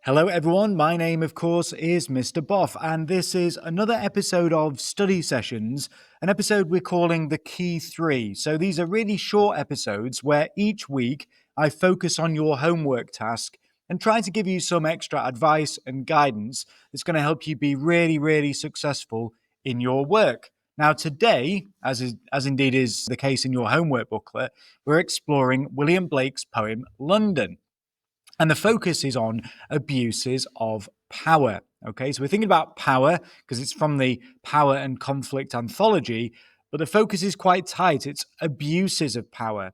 Hello, everyone. My name, of course, is Mr. Boff, and this is another episode of Study Sessions, an episode we're calling the Key 3. So these are really short episodes where each week I focus on your homework task and try to give you some extra advice and guidance that's going to help you be really, really successful in your work. Now, today, as indeed is the case in your homework booklet, we're exploring William Blake's poem, London. And the focus is on abuses of power. Okay, so we're thinking about power because it's from the Power and Conflict anthology, but the focus is quite tight. It's abuses of power.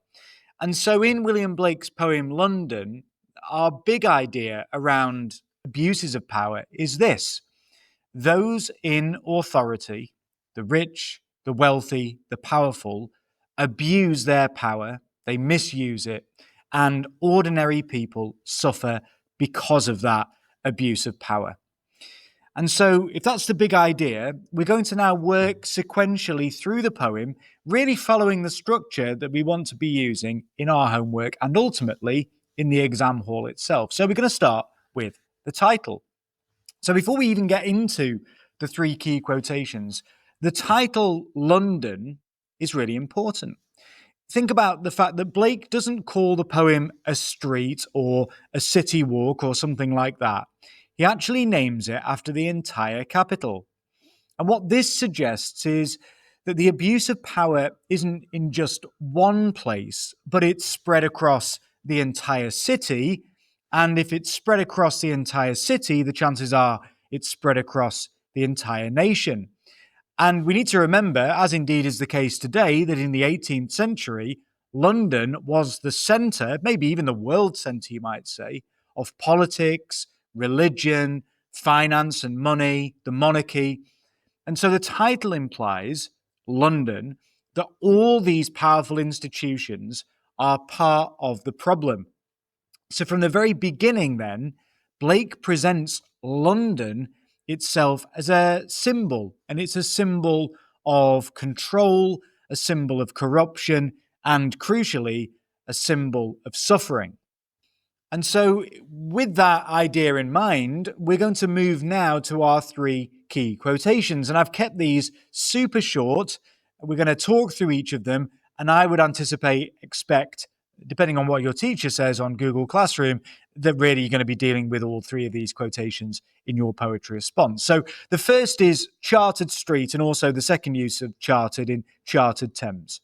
And so in William Blake's poem, London, our big idea around abuses of power is this: those in authority, the rich, the wealthy, the powerful, abuse their power, they misuse it, and ordinary people suffer because of that abuse of power. And so, if that's the big idea, we're going to now work sequentially through the poem, really following the structure that we want to be using in our homework and ultimately in the exam hall itself. So, we're going to start with the title. So, before we even get into the three key quotations, the title London is really important. Think about the fact that Blake doesn't call the poem a street or a city walk or something like that. He actually names it after the entire capital. And what this suggests is that the abuse of power isn't in just one place, but it's spread across the entire city. And if it's spread across the entire city, the chances are it's spread across the entire nation. And we need to remember, as indeed is the case today, that in the 18th century, London was the centre, maybe even the world centre, you might say, of politics, religion, finance and money, the monarchy. And so the title implies, London, that all these powerful institutions are part of the problem. So from the very beginning, then, Blake presents London itself as a symbol, and it's a symbol of control, a symbol of corruption, and crucially, a symbol of suffering. And so, with that idea in mind, we're going to move now to our three key quotations. And I've kept these super short. We're going to talk through each of them, and I would expect, depending on what your teacher says on Google Classroom, that really you're going to be dealing with all three of these quotations in your poetry response. So the first is chartered street, and also the second use of chartered in chartered Thames.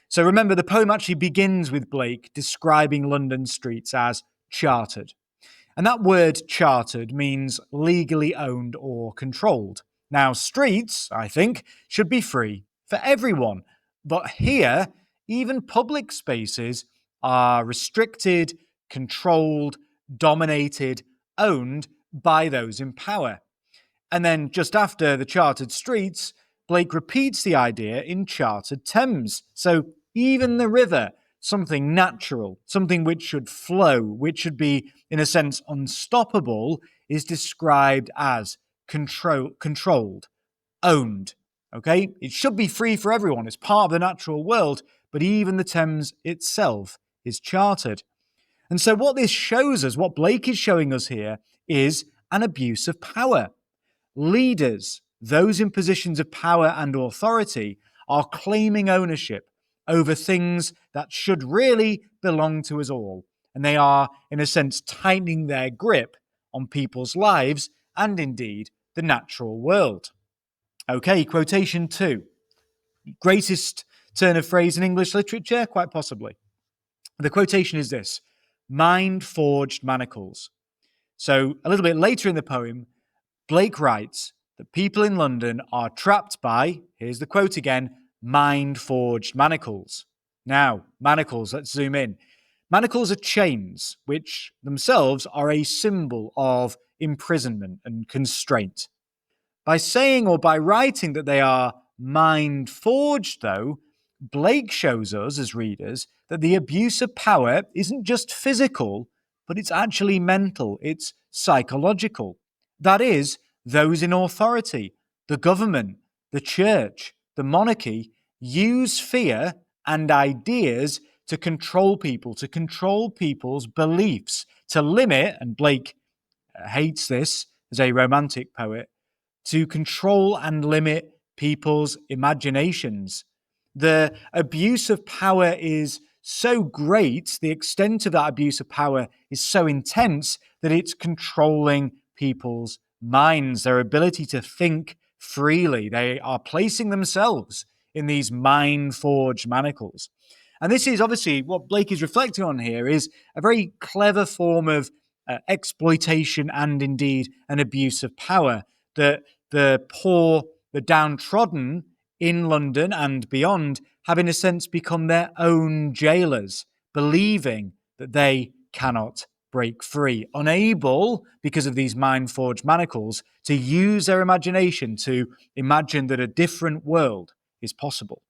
So remember, the poem actually begins with Blake describing London streets as chartered. And that word chartered means legally owned or controlled. Now, streets, I think, should be free for everyone. But here, even public spaces are restricted, controlled, dominated, owned by those in power. And then just after the chartered streets, Blake repeats the idea in chartered Thames. So even the river, something natural, something which should flow, which should be, in a sense, unstoppable, is described as controlled, owned. Okay? It should be free for everyone. It's part of the natural world, but even the Thames itself is chartered. And so what this shows us, what Blake is showing us here, is an abuse of power. Leaders, those in positions of power and authority, are claiming ownership over things that should really belong to us all. And they are, in a sense, tightening their grip on people's lives and indeed the natural world. Okay, quotation 2. Greatest turn of phrase in English literature? Quite possibly. The quotation is this: Mind-forg'd manacles. So a little bit later in the poem, Blake writes that people in London are trapped by, here's the quote again, mind-forged manacles. Now, manacles, let's zoom in. Manacles are chains, which themselves are a symbol of imprisonment and constraint. By saying or by writing that they are mind-forged, though, Blake shows us as readers that the abuse of power isn't just physical, but it's actually mental, it's psychological. That is, those in authority, the government, the church, the monarchy, use fear and ideas to control people, to control people's beliefs, to limit, and Blake hates this as a romantic poet, to control and limit people's imaginations. The abuse of power is so great, the extent of that abuse of power is so intense that it's controlling people's minds, their ability to think freely. They are placing themselves in these mind-forged manacles. And this is obviously what Blake is reflecting on here is a very clever form of exploitation and indeed an abuse of power that the poor, the downtrodden in London and beyond have, in a sense, become their own jailers, believing that they cannot break free, unable, because of these mind-forged manacles, to use their imagination to imagine that a different world is possible.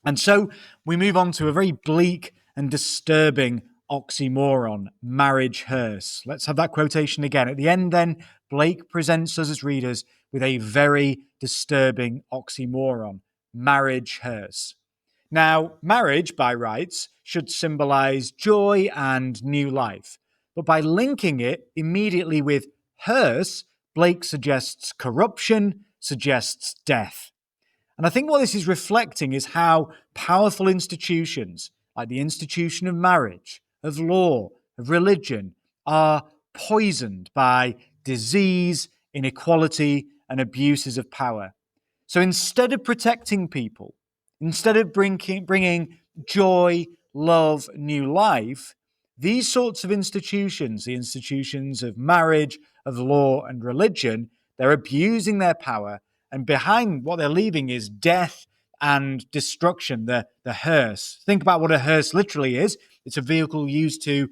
And so we move on to a very bleak and disturbing oxymoron, marriage hearse. Let's have that quotation again. At the end, then, Blake presents us as readers with a very disturbing oxymoron, marriage hearse. Now, marriage, by rights, should symbolize joy and new life. But by linking it immediately with hearse, Blake suggests corruption, suggests death. And I think what this is reflecting is how powerful institutions, like the institution of marriage, of law, of religion, are poisoned by disease, inequality, and abuses of power. So instead of protecting people, instead of bringing joy, love, new life, these sorts of institutions, the institutions of marriage, of law, and religion, they're abusing their power. And behind what they're leaving is death and destruction, the hearse. Think about what a hearse literally is. It's a vehicle used to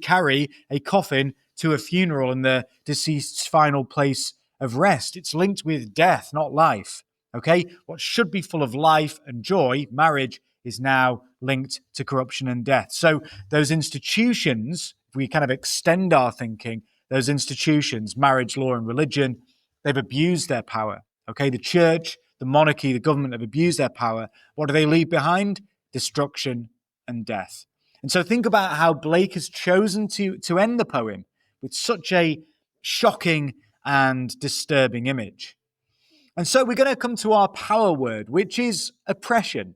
carry a coffin to a funeral and the deceased's final place of rest. It's linked with death, not life. Okay? What should be full of life and joy, marriage, is now linked to corruption and death. So those institutions, if we kind of extend our thinking, those institutions, marriage, law, and religion, they've abused their power. Okay, the church, the monarchy, the government have abused their power. What do they leave behind? Destruction and death. And so think about how Blake has chosen to end the poem with such a shocking and disturbing image. And so we're going to come to our power word, which is oppression.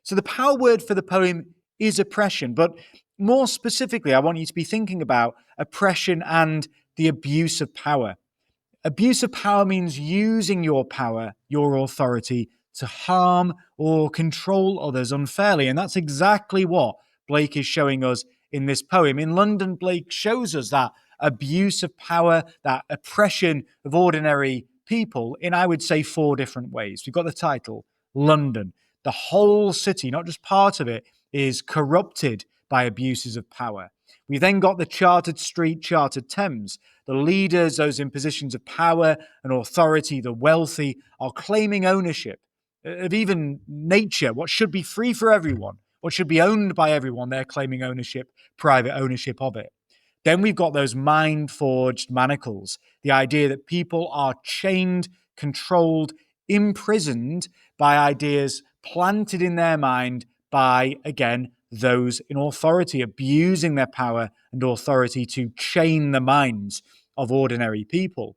So the power word for the poem is oppression, but more specifically, I want you to be thinking about oppression and the abuse of power. Abuse of power means using your power, your authority, to harm or control others unfairly. And that's exactly what Blake is showing us in this poem. In London, Blake shows us that abuse of power, that oppression of ordinary people in, I would say, 4 different ways. We've got the title, London. The whole city, not just part of it, is corrupted by abuses of power. We then got the chartered street, chartered Thames. The leaders, those in positions of power and authority, the wealthy, are claiming ownership of even nature, what should be free for everyone, what should be owned by everyone. They're claiming ownership, private ownership of it. Then we've got those mind-forged manacles, the idea that people are chained, controlled, imprisoned by ideas planted in their mind by, again, those in authority, abusing their power and authority to chain the minds of ordinary people.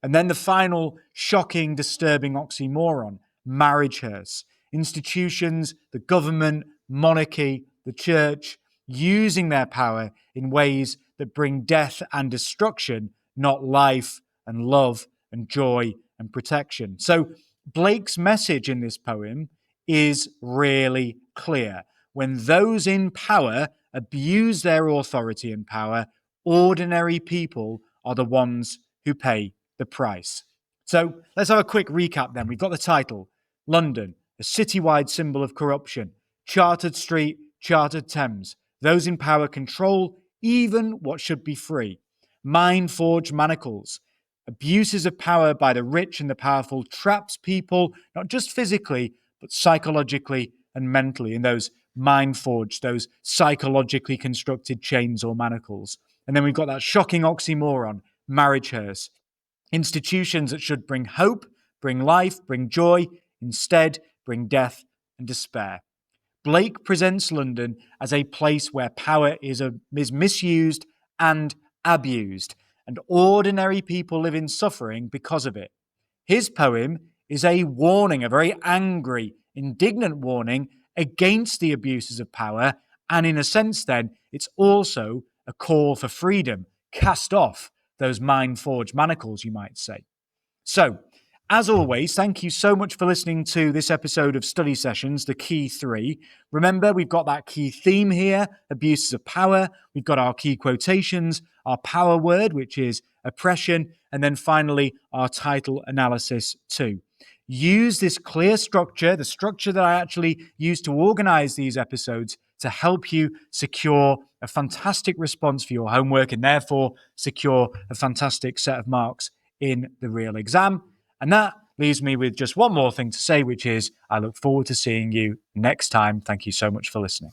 And then the final shocking, disturbing oxymoron, marriage hearse. Institutions, the government, monarchy, the church, using their power in ways that bring death and destruction, not life and love and joy and protection. So Blake's message in this poem is really clear. When those in power abuse their authority and power, ordinary people are the ones who pay the price. So let's have a quick recap then. We've got the title, London, a citywide symbol of corruption. Chartered street, chartered Thames. Those in power control even what should be free. Mind-forged manacles. Abuses of power by the rich and the powerful traps people, not just physically, but psychologically and mentally in those mind-forged, those psychologically constructed chains or manacles. And then we've got that shocking oxymoron, marriage hearse. Institutions that should bring hope, bring life, bring joy, instead bring death and despair. Blake presents London as a place where power is misused and abused. and ordinary people live in suffering because of it. His poem is a warning, a very angry, indignant warning against the abuses of power. And in a sense, then, it's also a call for freedom. Cast off those mind-forged manacles, you might say. So, as always, thank you so much for listening to this episode of Study Sessions, the Key 3. Remember, we've got that key theme here, abuses of power. We've got our key quotations, our power word, which is oppression, and then finally, our title analysis too. Use this clear structure, the structure that I actually use to organize these episodes, to help you secure a fantastic response for your homework and therefore secure a fantastic set of marks in the real exam. And that leaves me with just one more thing to say, which is I look forward to seeing you next time. Thank you so much for listening.